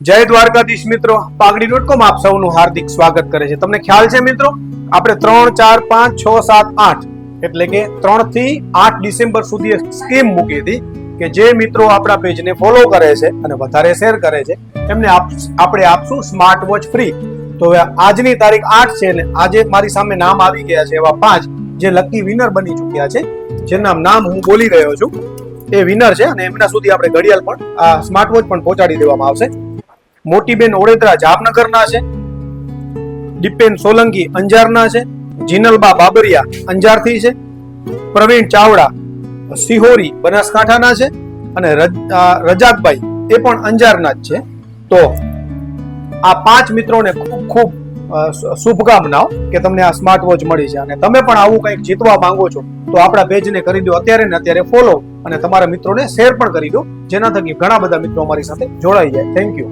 જય દ્વારકાધીશ મિત્રો, પાઘડી.com આપ સૌનું હાર્દિક સ્વાગત કરે છે. તમને ખ્યાલ છે મિત્રો, આપણે 3, 4, 5, 6, 7, 8 એટલે કે 3 થી 8 ડિસેમ્બર સુધી સ્કીમ મૂકી હતી કે જે મિત્રો આપણા પેજને ફોલો કરે છે અને વધારે શેર કરે છે એમને આપણે આપશું સ્માર્ટ વોચ ફ્રી. તો આજની તારીખ 8 છે ને આજે મારી સામે નામ આવી ગયા છે એવા 5 જે લકી વિનર બની ચૂક્યા છે, જેના નામ હું બોલી રહ્યો છું. એ વિનર છે અને એમના સુધી આપણે ઘડિયાળ પણ આ સ્માર્ટ વોચ પણ પહોંચાડી દેવામાં આવશે. મોટીબેન ઓળેદરા જામનગરના છે, દીપેન સોલંકી અંજારના છે, જીનલબા બાબરિયા અંજારથી છે, પ્રવીણ ચાવડા સિહોરી બનાસકાંઠાના છે અને રજાકભાઈ એ પણ અંજારના જ છે. તો આ 5 મિત્રોને ખૂબ ખૂબ શુભકામનાઓ કે તમને આ સ્માર્ટ વોચ મળી છે અને તમે પણ આવું કંઈક જીતવા માંગો છો તો આપણા પેજને કરી દો અત્યારે ને અત્યારે ફોલો અને તમારા મિત્રોને શેર પણ કરી દો, જેના થકી ઘણા બધા મિત્રો અમારી સાથે જોડાઈ જાય. Thank you.